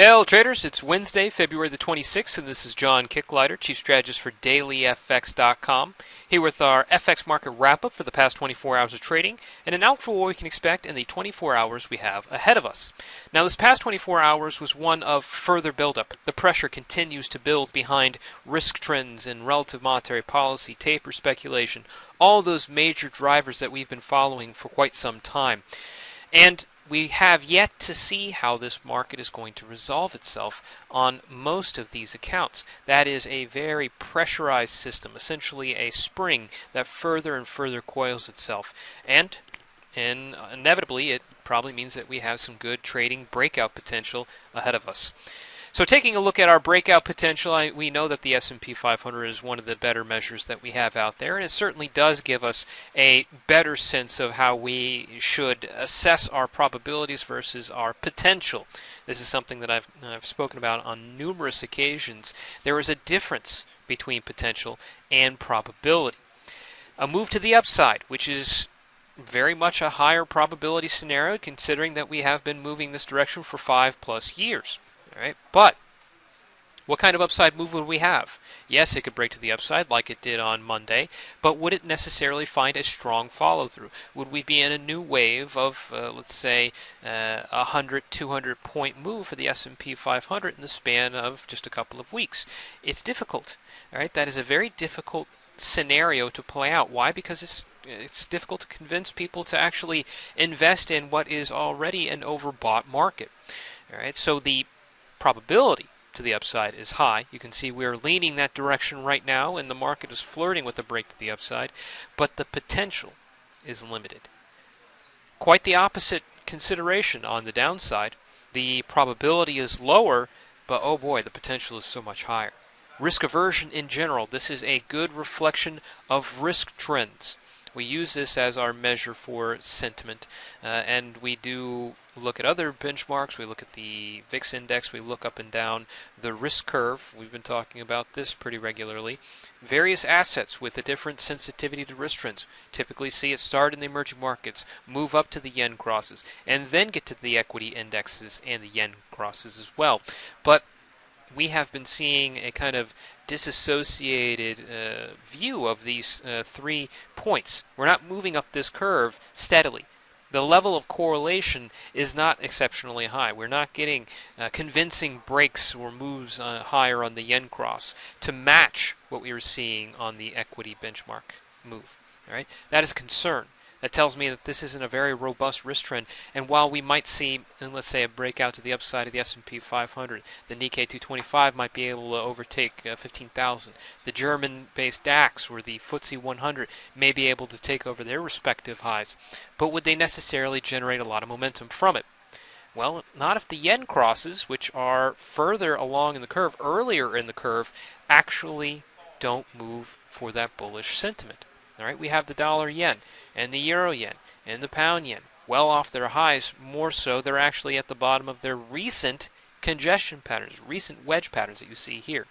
Hello traders, it's Wednesday, February the 26th, and this is John Kicklighter, Chief Strategist for DailyFX.com, here with our FX market wrap-up for the past 24 hours of trading, and an outlook for what we can expect in the 24 hours we have ahead of us. Now this past 24 hours was one of further buildup. The pressure continues to build behind risk trends and relative monetary policy, taper speculation, all those major drivers that we've been following for quite some time. And we have yet to see how this market is going to resolve itself on most of these accounts. That is a very pressurized system, essentially a spring that further and further coils itself. And inevitably, it probably means that we have some good trading breakout potential ahead of us. So taking a look at our breakout potential, we know that the S&P 500 is one of the better measures that we have out there, and it certainly does give us a better sense of how we should assess our probabilities versus our potential. This is something that I've spoken about on numerous occasions. There is a difference between potential and probability. A move to the upside, which is very much a higher probability scenario, considering that we have been moving this direction for 5+ years. All right, but what kind of upside move would we have? Yes, it could break to the upside like it did on Monday, but would it necessarily find a strong follow-through? Would we be in a new wave of, let's say, 100, 200-point move for the S&P 500 in the span of just a couple of weeks? It's difficult. All right, that is a very difficult scenario to play out. Why? Because it's difficult to convince people to actually invest in what is already an overbought market. All right, so the probability to the upside is high. You can see we're leaning that direction right now, and the market is flirting with a break to the upside, but the potential is limited. Quite the opposite consideration on the downside. The probability is lower, but oh boy, the potential is so much higher. Risk aversion in general, this is a good reflection of risk trends. We use this as our measure for sentiment, and we do look at other benchmarks. We look at the VIX index. We look up and down the risk curve. We've been talking about this pretty regularly. Various assets with a different sensitivity to risk trends. Typically see it start in the emerging markets, move up to the yen crosses, and then get to the equity indexes and the yen crosses as well. But we have been seeing a kind of disassociated view of these 3 points. We're not moving up this curve steadily. The level of correlation is not exceptionally high. We're not getting convincing breaks or moves higher on the yen cross to match what we were seeing on the equity benchmark move. All right? That is a concern. That tells me that this isn't a very robust risk trend. And while we might see, let's say, a breakout to the upside of the S&P 500, the Nikkei 225 might be able to overtake 15,000. The German-based DAX or the FTSE 100 may be able to take over their respective highs. But would they necessarily generate a lot of momentum from it? Well, not if the yen crosses, which are further along in the curve, earlier in the curve, actually don't move for that bullish sentiment. All right, we have the dollar yen and the euro yen and the pound yen well off their highs. More so, they're actually at the bottom of their recent congestion patterns, recent wedge patterns that you see here.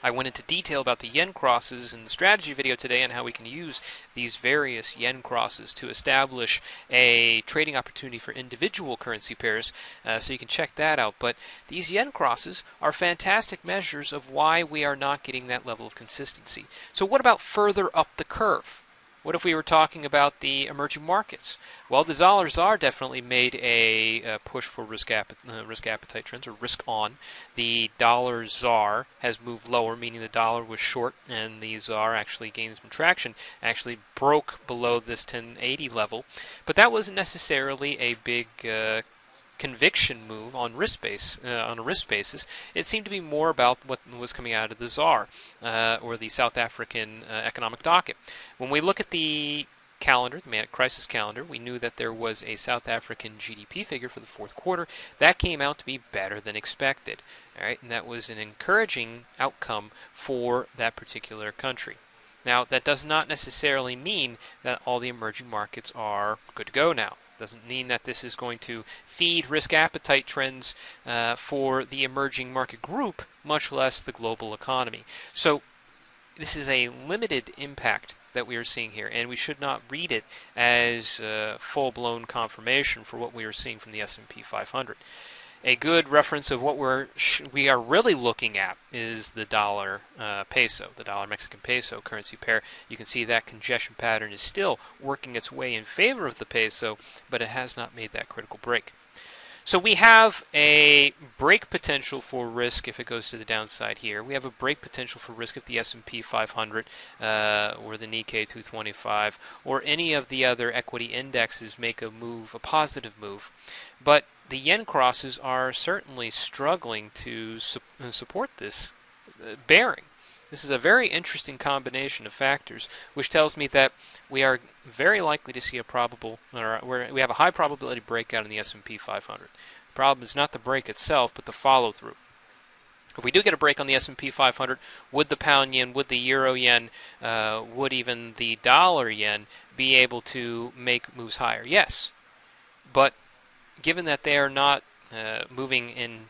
I went into detail about the yen crosses in the strategy video today and how we can use these various yen crosses to establish a trading opportunity for individual currency pairs, so you can check that out. But these yen crosses are fantastic measures of why we are not getting that level of consistency. So what about further up the curve? What if we were talking about the emerging markets? Well, the dollar ZAR definitely made a push for risk appetite trends, or risk on. The dollar ZAR has moved lower, meaning the dollar was short, and the ZAR actually gained some traction, actually broke below this 1080 level. But that wasn't necessarily a big conviction move on on a risk basis. It seemed to be more about what was coming out of the ZAR, or the South African economic docket. When we look at the calendar, the Manic Crisis calendar, we knew that there was a South African GDP figure for the fourth quarter. That came out to be better than expected. All right, and that was an encouraging outcome for that particular country. Now, that does not necessarily mean that all the emerging markets are good to go now. Doesn't mean that this is going to feed risk appetite trends for the emerging market group, much less the global economy. So this is a limited impact that we are seeing here, and we should not read it as full-blown confirmation for what we are seeing from the S&P 500. A good reference of what we are really looking at is the dollar peso, the dollar Mexican peso currency pair. You can see that congestion pattern is still working its way in favor of the peso, but it has not made that critical break. So we have a break potential for risk if it goes to the downside here. We have a break potential for risk if the S&P 500 or the Nikkei 225 or any of the other equity indexes make a move, a positive move. But the yen crosses are certainly struggling to support this bearing. This is a very interesting combination of factors, which tells me that we are very likely to see a probable, or we have a high probability breakout in the S&P 500. The problem is not the break itself, but the follow-through. If we do get a break on the S&P 500, would the pound yen, would the euro yen, would even the dollar yen be able to make moves higher? Yes, but given that they are not moving in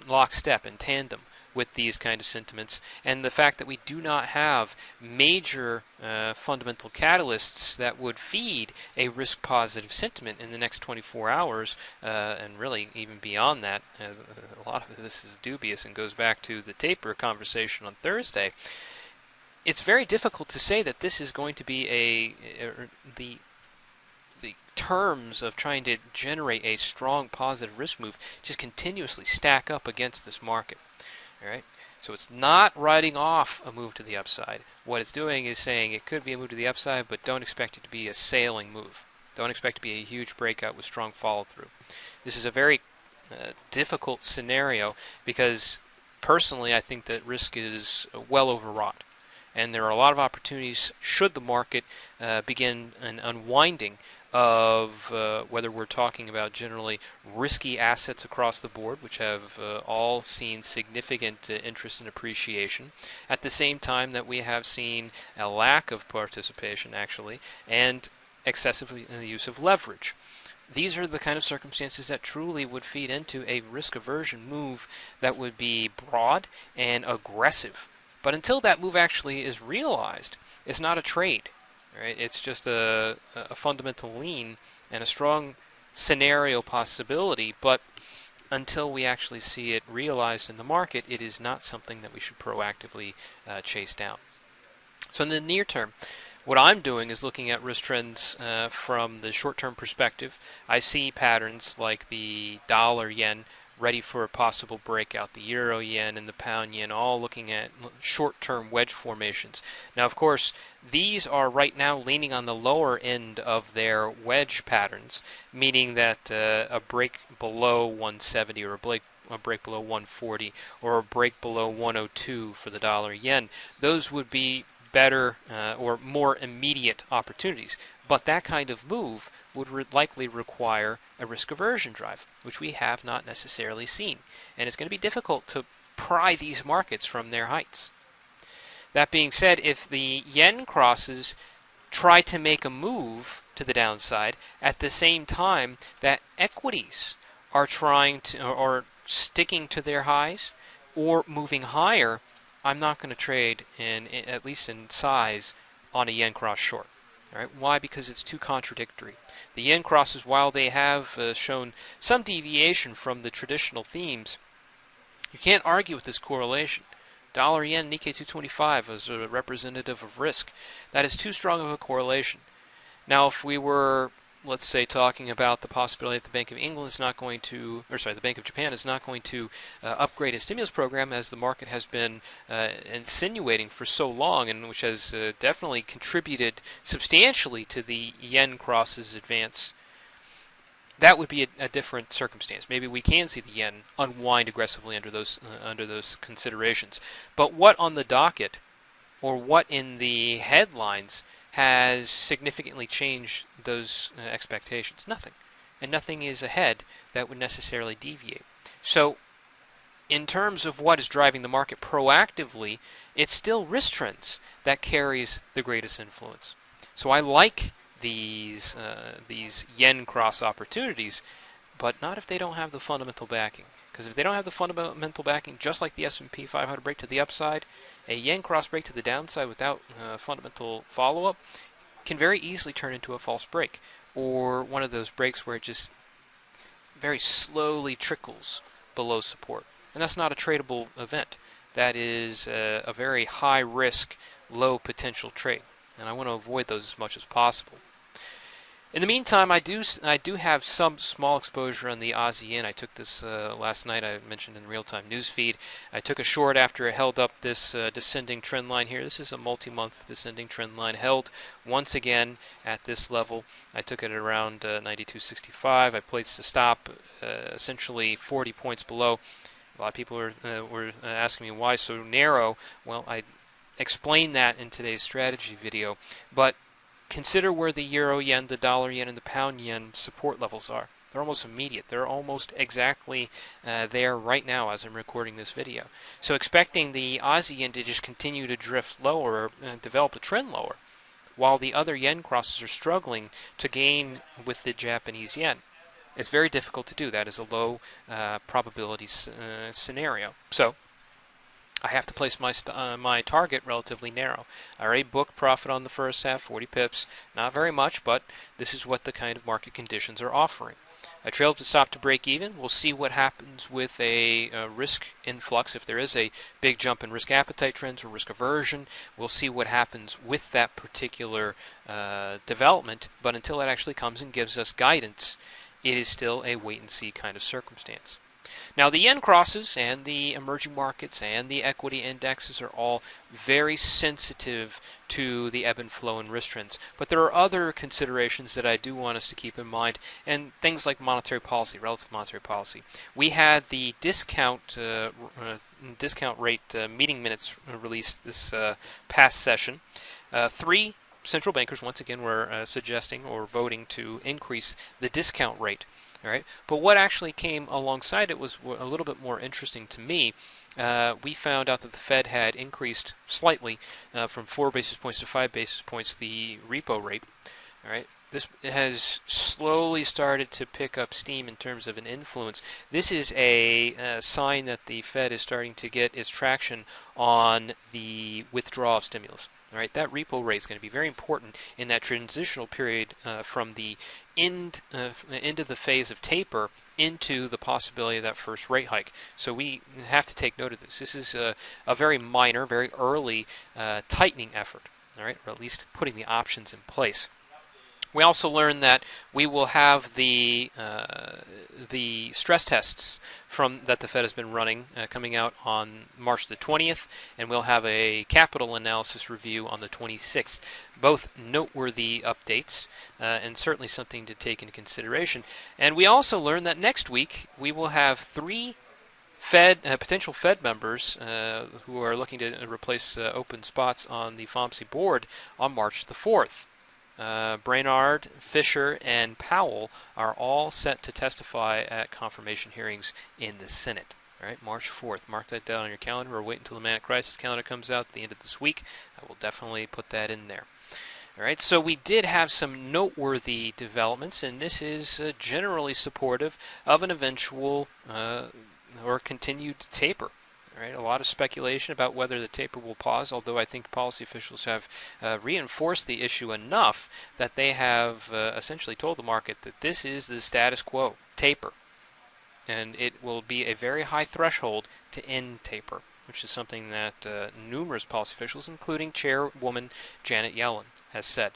lockstep, in tandem with these kind of sentiments, and the fact that we do not have major fundamental catalysts that would feed a risk-positive sentiment in the next 24 hours, and really even beyond that, a lot of this is dubious and goes back to the taper conversation on Thursday. It's very difficult to say that this is going to be the terms of trying to generate a strong positive risk move just continuously stack up against this market. All right, so it's not writing off a move to the upside. What it's doing is saying it could be a move to the upside, but don't expect it to be a sailing move. Don't expect it to be a huge breakout with strong follow-through. This is a very difficult scenario because personally I think that risk is well overwrought. And there are a lot of opportunities should the market begin an unwinding of whether we're talking about generally risky assets across the board, which have all seen significant interest and appreciation, at the same time that we have seen a lack of participation, actually, and excessive use of leverage. These are the kind of circumstances that truly would feed into a risk aversion move that would be broad and aggressive. But until that move actually is realized, it's not a trade. Right? It's just a fundamental lean and a strong scenario possibility, but until we actually see it realized in the market, it is not something that we should proactively chase down. So in the near term, what I'm doing is looking at risk trends from the short-term perspective. I see patterns like the dollar-yen ready for a possible breakout, the euro yen and the pound yen all looking at short-term wedge formations. Now, of course, these are right now leaning on the lower end of their wedge patterns, meaning that a break below 170 or a break below 140 or a break below 102 for the dollar yen, those would be better or more immediate opportunities. But that kind of move would likely require a risk aversion drive, which we have not necessarily seen. And it's going to be difficult to pry these markets from their heights. That being said, if the yen crosses try to make a move to the downside at the same time that equities are trying to or sticking to their highs or moving higher, I'm not going to trade at least in size on a yen cross short. All right. Why? Because it's too contradictory. The yen crosses, while they have shown some deviation from the traditional themes, you can't argue with this correlation. Dollar yen Nikkei 225 is a representative of risk. That is too strong of a correlation. Now, if we were, let's say, talking about the possibility that the Bank of England is not going to, the Bank of Japan is not going to upgrade its stimulus program, as the market has been insinuating for so long, and which has definitely contributed substantially to the yen crosses advance, that would be a different circumstance. Maybe we can see the yen unwind aggressively under those considerations. But what on the docket, or what in the headlines, has significantly changed those expectations? Nothing. And nothing is ahead that would necessarily deviate. So in terms of what is driving the market proactively, it's still risk trends that carries the greatest influence. So I like these yen cross opportunities, but not if they don't have the fundamental backing. Because if they don't have the fundamental backing, just like the S&P 500 break to the upside, a yen cross break to the downside without fundamental follow-up can very easily turn into a false break, or one of those breaks where it just very slowly trickles below support. And that's not a tradable event. That is a very high risk, low potential trade. And I want to avoid those as much as possible. In the meantime, I do have some small exposure on the Aussie yen. I took this last night. I mentioned in real-time news feed. I took a short after it held up this descending trend line here. This is a multi-month descending trend line held once again at this level. I took it at around 92.65. I placed a stop essentially 40 points below. A lot of people were asking me why so narrow. Well, I explained that in today's strategy video, but consider where the euro yen, the dollar yen, and the pound yen support levels are. They're almost immediate. They're almost exactly there right now as I'm recording this video. So expecting the Aussie yen to just continue to drift lower, develop a trend lower, while the other yen crosses are struggling to gain with the Japanese yen. It's very difficult to do. That is a low probability scenario. So I have to place my target relatively narrow. I already booked profit on the first half, 40 pips. Not very much, but this is what the kind of market conditions are offering. I trailed to stop to break even. We'll see what happens with a risk influx. If there is a big jump in risk appetite trends or risk aversion, we'll see what happens with that particular development. But until it actually comes and gives us guidance, it is still a wait-and-see kind of circumstance. Now, the yen crosses and the emerging markets and the equity indexes are all very sensitive to the ebb and flow and risk trends. But there are other considerations that I do want us to keep in mind, and things like monetary policy, relative monetary policy. We had the discount rate meeting minutes released this past session. 3 central bankers, once again, were suggesting or voting to increase the discount rate. All right. But what actually came alongside it was a little bit more interesting to me. We found out that the Fed had increased slightly from 4 basis points to 5 basis points the repo rate. All right. This has slowly started to pick up steam in terms of an influence. This is a sign that the Fed is starting to get its traction on the withdrawal of stimulus. All right, that repo rate is going to be very important in that transitional period from the into the phase of taper into the possibility of that first rate hike. So we have to take note of this. This is a very minor, very early tightening effort, all right, or at least putting the options in place. We also learned that we will have the stress tests that the Fed has been running coming out on March the 20th, and we'll have a capital analysis review on the 26th. Both noteworthy updates and certainly something to take into consideration. And we also learned that next week we will have 3 potential Fed members who are looking to replace open spots on the FOMC board on March the 4th. Brainard, Fisher, and Powell are all set to testify at confirmation hearings in the Senate. All right, March 4th. Mark that down on your calendar or wait until the Manic Crisis calendar comes out at the end of this week. I will definitely put that in there. All right, so we did have some noteworthy developments, and this is generally supportive of an eventual or continued taper. All right, a lot of speculation about whether the taper will pause, although I think policy officials have reinforced the issue enough that they have essentially told the market that this is the status quo, taper. And it will be a very high threshold to end taper, which is something that numerous policy officials, including Chairwoman Janet Yellen, has said.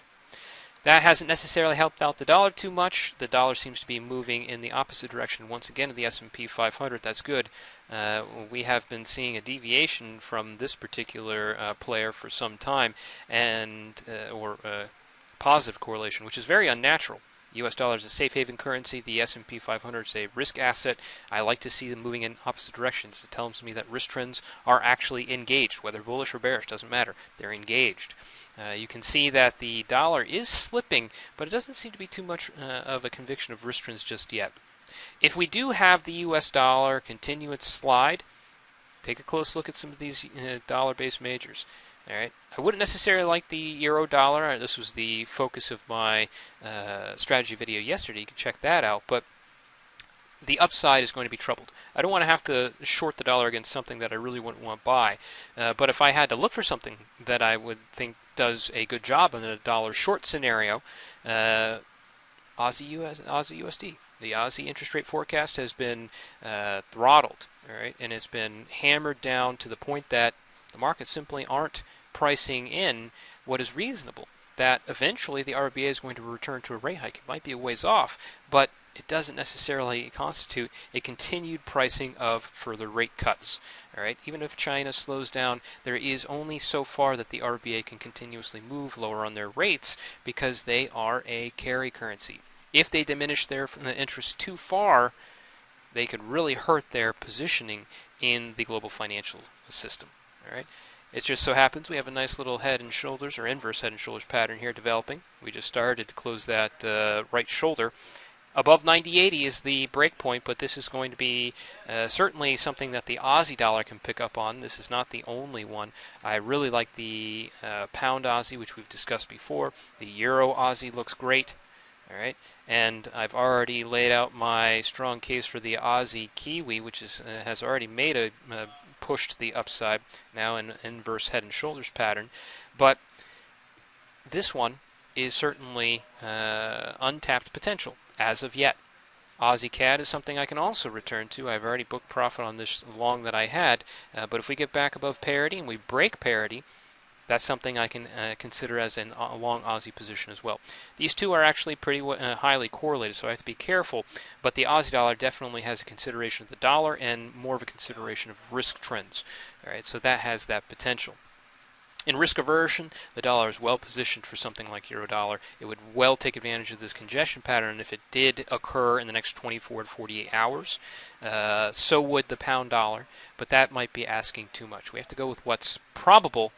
That hasn't necessarily helped out the dollar too much. The dollar seems to be moving in the opposite direction once again to the S&P 500. That's good. We have been seeing a deviation from this particular player for some time, and or positive correlation, which is very unnatural. U.S. dollar is a safe haven currency. The S&P 500 is a risk asset. I like to see them moving in opposite directions. It tells me that risk trends are actually engaged, whether bullish or bearish, doesn't matter. They're engaged. You can see that the dollar is slipping, but it doesn't seem to be too much of a conviction of risk trends just yet. If we do have the U.S. dollar continue its slide, take a close look at some of these dollar-based majors. All right, I wouldn't necessarily like the euro dollar. This was the focus of my strategy video yesterday. You can check that out. But the upside is going to be troubled. I don't want to have to short the dollar against something that I really wouldn't want to buy. But if I had to look for something that I would think does a good job in a dollar short scenario, Aussie USD. The Aussie interest rate forecast has been throttled, all right, and it's been hammered down to the point that the markets simply aren't pricing in what is reasonable. That eventually the RBA is going to return to a rate hike. It might be a ways off, but it doesn't necessarily constitute a continued pricing of further rate cuts. All right, even if China slows down, there is only so far that the RBA can continuously move lower on their rates because they are a carry currency. If they diminish their interest too far, they could really hurt their positioning in the global financial system. All right. It just so happens we have a nice little head and shoulders or inverse head and shoulders pattern here developing. We just started to close that right shoulder. Above 90.80 is the break point, but this is going to be certainly something that the Aussie dollar can pick up on. This is not the only one. I really like the pound Aussie, which we've discussed before. The euro Aussie looks great. All right, and I've already laid out my strong case for the Aussie Kiwi, which has already made a push to the upside, now in inverse head and shoulders pattern. But this one is certainly untapped potential as of yet. Aussie CAD is something I can also return to. I've already booked profit on this long that I had, but if we get back above parity and we break parity, that's something I can consider as a long Aussie position as well. These two are actually pretty highly correlated, so I have to be careful. But the Aussie dollar definitely has a consideration of the dollar and more of a consideration of risk trends. All right, so that has that potential. In risk aversion, the dollar is well positioned for something like euro dollar. It would well take advantage of this congestion pattern if it did occur in the next 24 to 48 hours. So would the pound dollar, but that might be asking too much. We have to go with what's probable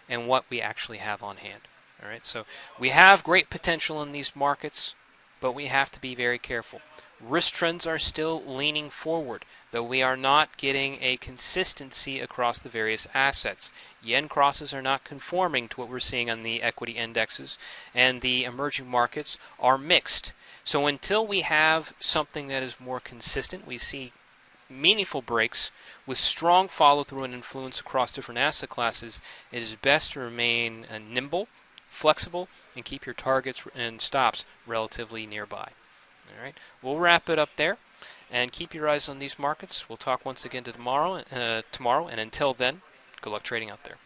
and what we actually have on hand. All right, so we have great potential in these markets, but we have to be very careful. Risk trends are still leaning forward, though we are not getting a consistency across the various assets. Yen crosses are not conforming to what we're seeing on the equity indexes, and the emerging markets are mixed. So until we have something that is more consistent, we see meaningful breaks with strong follow-through and influence across different asset classes, it is best to remain nimble, flexible, and keep your targets and stops relatively nearby. All right, we'll wrap it up there, and keep your eyes on these markets. We'll talk once again tomorrow, and until then, good luck trading out there.